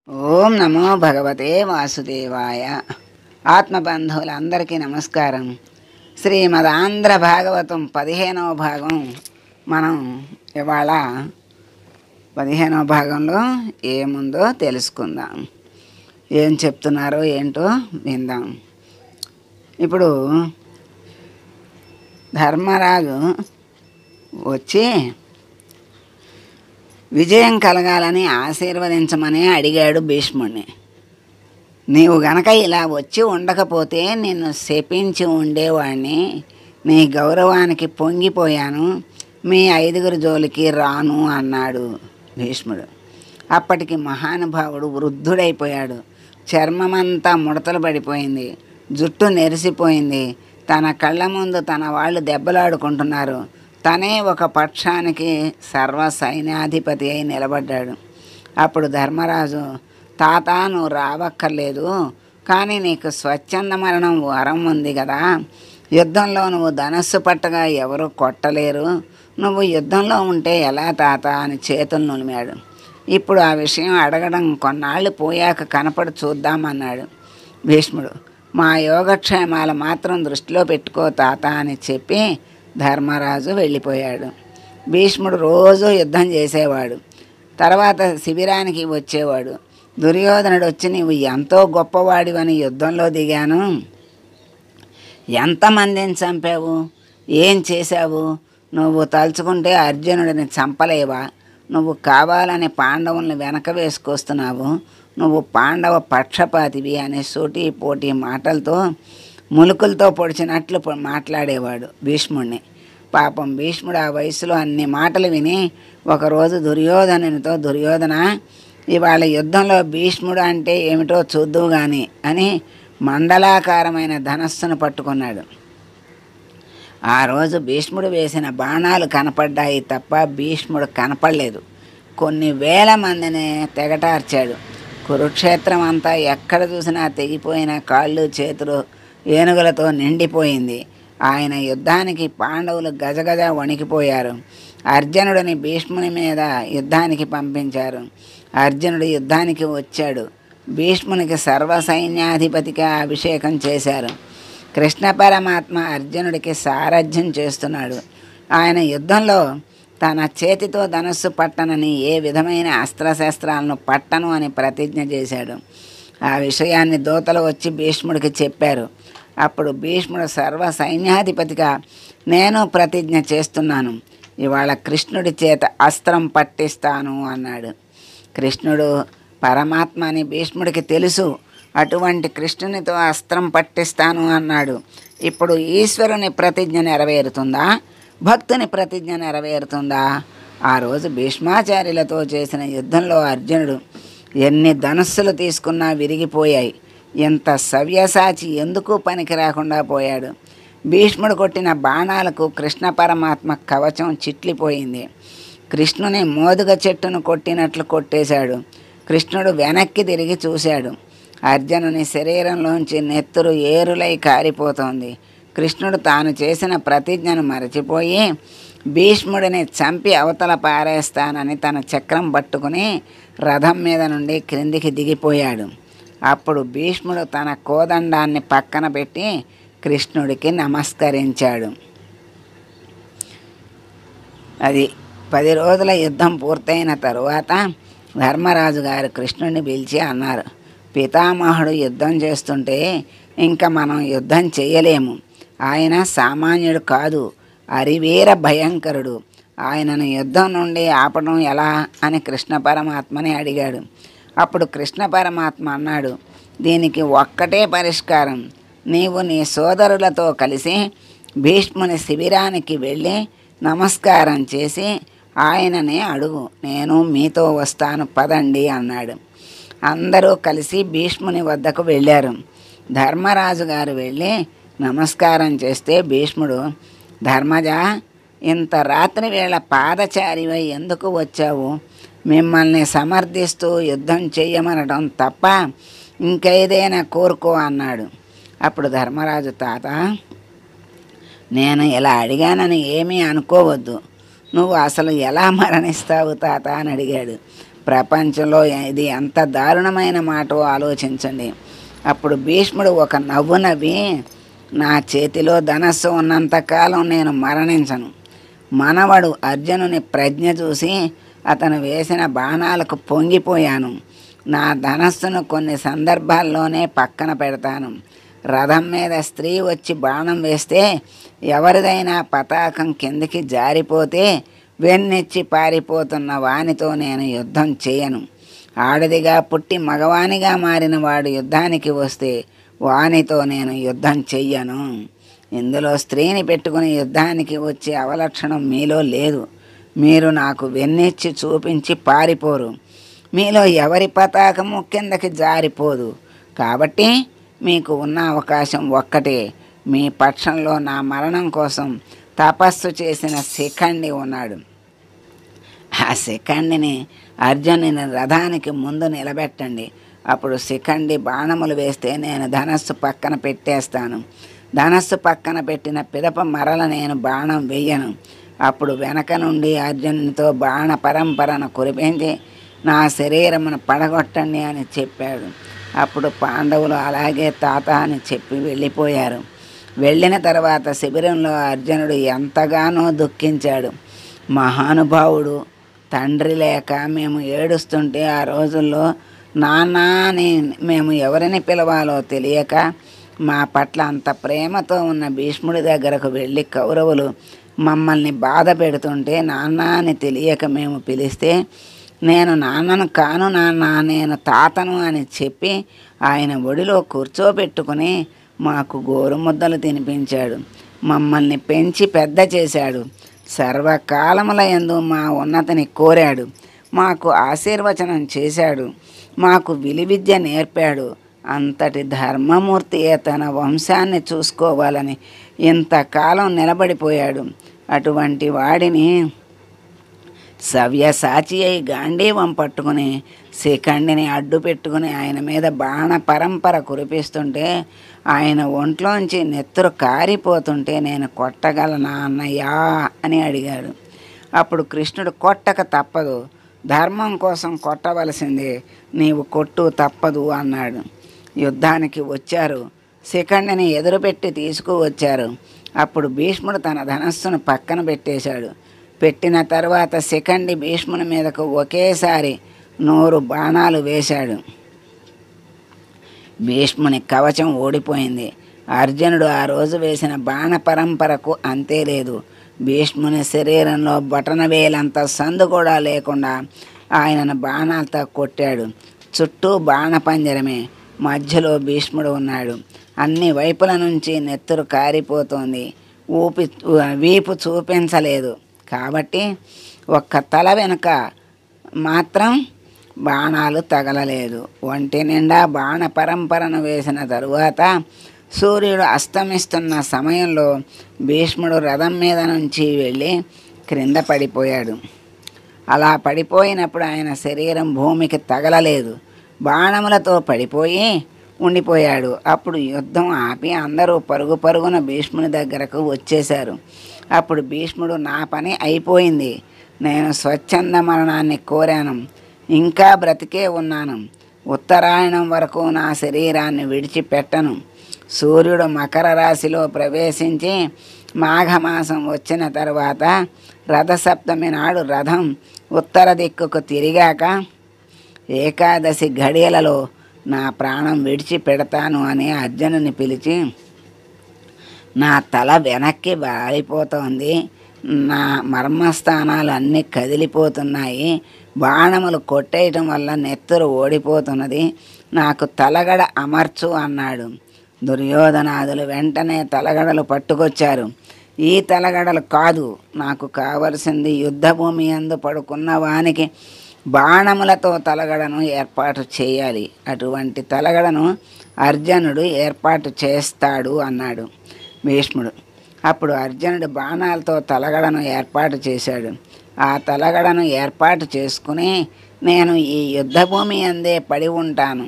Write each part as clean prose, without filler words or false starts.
ఓం నమో భగవతే వాసుదేవాయ. ఆత్మబంధువులందరికీ నమస్కారం. శ్రీమద్ ఆంధ్ర భాగవతం 15వ భాగం మనం ఇవాళ 15వ భాగంలో ఏముందో తెలుసుకుందాం. ఏం చెప్తున్నారో ఏంటో విందాం. ఇప్పుడు ధర్మరాజు వచ్చి విజయం కలగాలని ఆశీర్వదించమని అడిగాడు భీష్ముడిని. నీవు గనక ఇలా వచ్చి ఉండకపోతే నిన్ను శపించి ఉండేవాడిని, నీ గౌరవానికి పొంగిపోయాను, మీ 5గురి జోలికి రాను అన్నాడు భీష్ముడు. అప్పటికి మహానుభావుడు వృద్ధుడైపోయాడు. చర్మమంతా ముడతలు పడిపోయింది, జుట్టు నెరిసిపోయింది. తన కళ్ళ ముందు తన వాళ్ళు దెబ్బలాడుకుంటున్నారు. తనే ఒక పక్షానికి సర్వ సైన్యాధిపతి అయి నిలబడ్డాడు. అప్పుడు ధర్మరాజు, తాత నువ్వు రావక్కర్లేదు, కానీ నీకు స్వచ్ఛంద మరణం వరం ఉంది కదా, యుద్ధంలో నువ్వు ధనస్సు పట్టగా ఎవరు కొట్టలేరు, నువ్వు యుద్ధంలో ఉంటే ఎలా తాత అని చేతులు నులిమాడు. ఇప్పుడు ఆ విషయం అడగడం కొన్నాళ్ళు పోయాక కనపడి చూద్దామన్నాడు భీష్ముడు. మా యోగక్షేమాలు మాత్రం దృష్టిలో పెట్టుకో తాత అని చెప్పి ధర్మరాజు వెళ్ళిపోయాడు. భీష్ముడు రోజు యుద్ధం చేసేవాడు. తర్వాత శిబిరానికి వచ్చేవాడు. దుర్యోధనుడు వచ్చి నీవు ఎంతో గొప్పవాడివని యుద్ధంలో దిగాను, ఎంతమందిని చంపావు, ఏం చేశావు, నువ్వు తలుచుకుంటే అర్జునుడిని చంపలేవా, నువ్వు కావాలని పాండవుల్ని వెనక వేసుకొస్తున్నావు, నువ్వు పాండవ పక్షపాతివి అనే సూటి పోటీ మాటలతో ములుకులతో పొడిచినట్లు మాట్లాడేవాడు భీష్ముడిని. పాపం భీష్ముడు ఆ వయసులో అన్ని మాటలు విని ఒకరోజు దుర్యోధనునితో, దుర్యోధన ఇవాళ యుద్ధంలో భీష్ముడు అంటే ఏమిటో చూద్దువు గాని అని మండలాకారమైన ధనస్సును పట్టుకున్నాడు. ఆ రోజు భీష్ముడు వేసిన బాణాలు కనపడ్డాయి తప్ప భీష్ముడు కనపడలేదు. కొన్ని వేల మందిని తెగటార్చాడు. కురుక్షేత్రం అంతా ఎక్కడ చూసినా తెగిపోయిన కాళ్ళు చేతులు ఏనుగులతో నిండిపోయింది. ఆయన యుద్ధానికి పాండవులు గజగజ వణికిపోయారు. అర్జునుడిని భీష్ముని మీద యుద్ధానికి పంపించారు. అర్జునుడు యుద్ధానికి వచ్చాడు. భీష్మునికి సర్వసైన్యాధిపతిగా అభిషేకం చేశారు. కృష్ణ పరమాత్మ అర్జునుడికి సారథ్యం చేస్తున్నాడు. ఆయన యుద్ధంలో తన చేతితో ధనస్సు పట్టనని, ఏ విధమైన అస్త్రశస్త్రాలను పట్టను అని ప్రతిజ్ఞ చేశాడు. ఆ విషయాన్ని దూతలు వచ్చి భీష్ముడికి చెప్పారు. అప్పుడు భీష్ముడు సర్వ సైన్యాధిపతిగా నేను ప్రతిజ్ఞ చేస్తున్నాను, ఇవాళ కృష్ణుడి చేత అస్త్రం పట్టిస్తాను అన్నాడు. కృష్ణుడు పరమాత్మ అని భీష్ముడికి తెలుసు. అటువంటి కృష్ణునితో అస్త్రం పట్టిస్తాను అన్నాడు. ఇప్పుడు ఈశ్వరుని ప్రతిజ్ఞ నెరవేరుతుందా, భక్తుని ప్రతిజ్ఞ నెరవేరుతుందా? ఆ రోజు భీష్మాచార్యులతో చేసిన యుద్ధంలో అర్జునుడు ఎన్ని ధనుస్సులు తీసుకున్నా విరిగిపోయాయి. ఇంత సవ్యసాచి ఎందుకు పనికి రాకుండా పోయాడు. భీష్ముడు కొట్టిన బాణాలకు కృష్ణ పరమాత్మ కవచం చిట్లిపోయింది. కృష్ణుని మోదుగ చెట్టును కొట్టినట్లు కొట్టేశాడు. కృష్ణుడు వెనక్కి తిరిగి చూశాడు. అర్జునుని శరీరంలోంచి నెత్తురు ఏరులై కారిపోతోంది. కృష్ణుడు తాను చేసిన ప్రతిజ్ఞను మరచిపోయి భీష్ముడిని చంపి అవతల పారేస్తానని తన చక్రం పట్టుకుని రథం మీద నుండి క్రిందికి దిగిపోయాడు. అప్పుడు భీష్ముడు తన కోదండాన్ని పక్కన పెట్టి కృష్ణుడికి నమస్కరించాడు. అది 10 రోజుల యుద్ధం పూర్తయిన తరువాత ధర్మరాజు గారు కృష్ణుడిని పిలిచి అన్నారు, పితామహుడు యుద్ధం చేస్తుంటే ఇంకా మనం యుద్ధం చేయలేము. ఆయన సామాన్యుడు కాదు, అరివీర భయంకరుడు. ఆయనను యుద్ధం నుండి ఆపడం ఎలా అని కృష్ణ పరమాత్మని అడిగాడు. అప్పుడు కృష్ణ పరమాత్మ అన్నాడు, దీనికి ఒక్కటే పరిష్కారం. నీవు నీ సోదరులతో కలిసి భీష్ముని శిబిరానికి వెళ్ళి నమస్కారం చేసి ఆయననే అడుగు, నేను మీతో వస్తాను పదండి అన్నాడు. అందరూ కలిసి భీష్ముని వద్దకు వెళ్ళారు. ధర్మరాజు గారు వెళ్ళి నమస్కారం చేస్తే భీష్ముడు, ధర్మజ, ఇంత రాత్రి వేళ పాదచారివై ఎందుకు వచ్చావు? మిమ్మల్ని సమర్థిస్తూ యుద్ధం చెయ్యమనడం తప్ప ఇంకేదైనా కోరుకో అన్నాడు. అప్పుడు ధర్మరాజు, తాత నేను ఇలా అడిగానని ఏమీ అనుకోవద్దు, నువ్వు అసలు ఎలా మరణిస్తావు తాత అని అడిగాడు. ప్రపంచంలో ఇది ఎంత దారుణమైన మాటో ఆలోచించండి. అప్పుడు భీష్ముడు ఒక నవ్వు నవ్వి, నా చేతిలో ధనస్సు ఉన్నంతకాలం నేను మరణించను. మనవడు అర్జునుని ప్రజ్ఞ చూసి అతను వేసిన బాణాలకు పొంగిపోయాను. నా ధనస్సును కొన్ని సందర్భాల్లోనే పక్కన పెడతాను. రథం మీద స్త్రీ వచ్చి బాణం వేస్తే ఎవరిదైనా పతాకం కిందికి జారిపోతే వెన్నెచ్చి పారిపోతున్న వానితో నేను యుద్ధం చేయను. ఆడదిగా పుట్టి మగవానిగా మారిన వాడు యుద్ధానికి వస్తే వానితో నేను యుద్ధం చెయ్యను. ఇందులో స్త్రీని పెట్టుకుని యుద్ధానికి వచ్చే అవలక్షణం మీలో లేదు. మీరు నాకు వెన్నెచ్చి చూపించి పారిపోరు. మీలో ఎవరి పతాకము కిందకి జారిపోదు. కాబట్టి మీకు ఉన్న అవకాశం ఒక్కటే. మీ పక్షంలో నా మరణం కోసం తపస్సు చేసిన శిఖండి ఉన్నాడు. ఆ శిఖండిని అర్జునుని రథానికి ముందు నిలబెట్టండి. అప్పుడు శిఖండి బాణములు వేస్తే నేను ధనస్సు పక్కన పెట్టేస్తాను. ధనస్సు పక్కన పెట్టిన పిదప మరల నేను బాణం వెయ్యను. అప్పుడు వెనక నుండి అర్జునునితో బాణ పరంపరను కురిపించి నా శరీరమును పడగొట్టండి అని చెప్పాడు. అప్పుడు పాండవులు అలాగే తాత అని చెప్పి వెళ్ళిపోయారు. వెళ్ళిన తర్వాత శిబిరంలో అర్జునుడు ఎంతగానో దుఃఖించాడు. మహానుభావుడు తండ్రి లేక మేము ఏడుస్తుంటే ఆ రోజుల్లో నాన్న అని మేము ఎవరిని పిలవాలో తెలియక మా పట్ల అంత ప్రేమతో ఉన్న భీష్ముడి దగ్గరకు వెళ్ళి కౌరవులు మమ్మల్ని బాధ పెడుతుంటే నాన్న అని తెలియక మేము పిలిస్తే నేను నాన్నను కాను నాన్న, నేను తాతను అని చెప్పి ఆయన ఒడిలో కూర్చోబెట్టుకుని మాకు గోరుముద్దలు తినిపించాడు. మమ్మల్ని పెంచి పెద్ద చేశాడు. సర్వకాలముల యందు మా ఉన్నతిని కోరాడు. మాకు ఆశీర్వచనం చేశాడు. మాకు విలువిద్య నేర్పాడు. అంతటి ధర్మమూర్తియే తన వంశాన్ని చూసుకోవాలని ఇంతకాలం నిలబడిపోయాడు. అటువంటి వాడిని సవ్యసాచి అయి గాంధీవం పట్టుకుని శిఖండిని అడ్డు పెట్టుకుని ఆయన మీద బాణ పరంపర కురిపిస్తుంటే ఆయన ఒంట్లోంచి నెత్తురు కారిపోతుంటే నేను కొట్టగలనా అన్నయ్యా అని అడిగాడు. అప్పుడు కృష్ణుడు కొట్టక తప్పదు, ధర్మం కోసం కొట్టవలసిందే, నీవు కొట్టు తప్పదు అన్నాడు. యుద్ధానికి వచ్చారు. శిఖండిని ఎదురుపెట్టి తీసుకువచ్చారు. అప్పుడు భీష్ముడు తన ధనస్సును పక్కన పెట్టేశాడు. పెట్టిన తర్వాత శిఖండి భీష్ముని మీదకు ఒకేసారి 100 బాణాలు వేశాడు. భీష్ముని కవచం ఓడిపోయింది. అర్జునుడు ఆ రోజు వేసిన బాణ పరంపరకు అంతే లేదు. భీష్ముని శరీరంలో బటనవేలంత సందు కూడా లేకుండా ఆయనను బాణాలతో కొట్టాడు. చుట్టూ బాణపంజరమే. మధ్యలో భీష్ముడు ఉన్నాడు. అన్ని వైపుల నుంచి నెత్తురు కారిపోతోంది. వీపు చూపించలేదు కాబట్టి ఒక్క తల వెనుక మాత్రం బాణాలు తగలలేదు. ఒంటి నిండా బాణ పరంపరను వేసిన తరువాత సూర్యుడు అస్తమిస్తున్న సమయంలో భీష్ముడు రథం మీద నుంచి వెళ్ళి క్రింద పడిపోయాడు. అలా పడిపోయినప్పుడు ఆయన శరీరం భూమికి తగలలేదు. బాణములతో పడిపోయి ఉండిపోయాడు. అప్పుడు యుద్ధం ఆపి అందరూ పరుగు పరుగున భీష్ముని దగ్గరకు వచ్చేశారు. అప్పుడు భీష్ముడు నా పని అయిపోయింది, నేను స్వచ్ఛంద మరణాన్ని కోరాను, ఇంకా బ్రతికే ఉన్నాను, ఉత్తరాయణం వరకు నా శరీరాన్ని విడిచిపెట్టను. సూర్యుడు మకర రాశిలో ప్రవేశించి మాఘమాసం వచ్చిన తర్వాత రథసప్తమి నాడు రథం ఉత్తర దిక్కుకు తిరిగాక ఏకాదశి ఘడియలలో నా ప్రాణం విడిచిపెడతాను అని అర్జునుని పిలిచి, నా తల వెనక్కి వాలిపోతోంది, నా మర్మస్థానాలు అన్నీ కదిలిపోతున్నాయి, బాణములు కొట్టేయటం వల్ల నెత్తురు ఓడిపోతున్నది, నాకు తలగడ అమర్చు అన్నాడు. దుర్యోధనాదులు వెంటనే తలగడలు పట్టుకొచ్చారు. ఈ తలగడలు కాదు, నాకు కావలసింది యుద్ధభూమి యందు పడుకున్న వానికి బాణములతో తలగడను ఏర్పాటు చేయాలి. అటువంటి తలగడను అర్జునుడు ఏర్పాటు చేస్తాడు అన్నాడు భీష్ముడు. అప్పుడు అర్జునుడు బాణాలతో తలగడను ఏర్పాటు చేశాడు. ఆ తలగడను ఏర్పాటు చేసుకుని నేను ఈ యుద్ధభూమి అందే పడి ఉంటాను,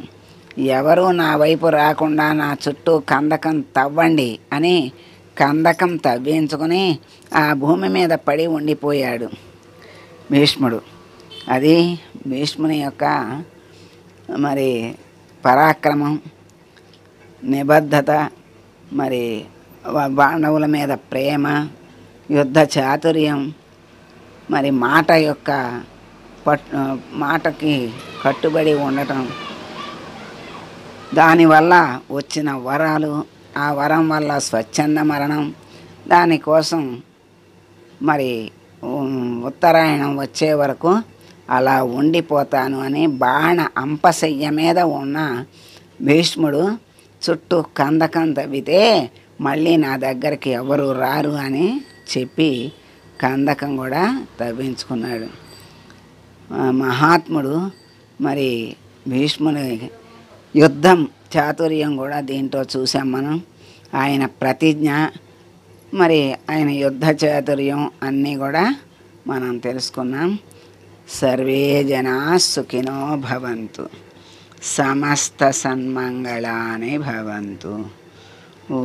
ఎవరూ నా వైపు రాకుండా నా చుట్టూ కందకం తవ్వండి అని కందకం తవ్వించుకుని ఆ భూమి మీద పడి ఉండిపోయాడు భీష్ముడు. అది భీష్ముని యొక్క మరి పరాక్రమం, నిబద్ధత, మరి పాండవుల మీద ప్రేమ, యుద్ధ చాతుర్యం, మరి మాట యొక్క మాటకి కట్టుబడి ఉండటం, దానివల్ల వచ్చిన వరాలు, ఆ వరం వల్ల స్వచ్ఛంద మరణం, దానికోసం మరి ఉత్తరాయణం వచ్చే వరకు అలా ఉండిపోతాను అని బాణ అంపశయ్య మీద ఉన్న భీష్ముడు చుట్టూ కందకం తవ్వితే మళ్ళీ నా దగ్గరికి ఎవరు రారు అని చెప్పి కందకం కూడా తవ్వించుకున్నాడు. మహాత్ముడు మరి భీష్ముని యుద్ధం చాతుర్యం కూడా దీంట్లో చూసాం మనం. ఆయన ప్రతిజ్ఞ, మరి ఆయన యుద్ధ చాతుర్యం అన్నీ కూడా మనం తెలుసుకున్నాం. సర్వే జనా సుఖినో భవంతు, సమస్త సన్మంగళాని భవంతు. ఓ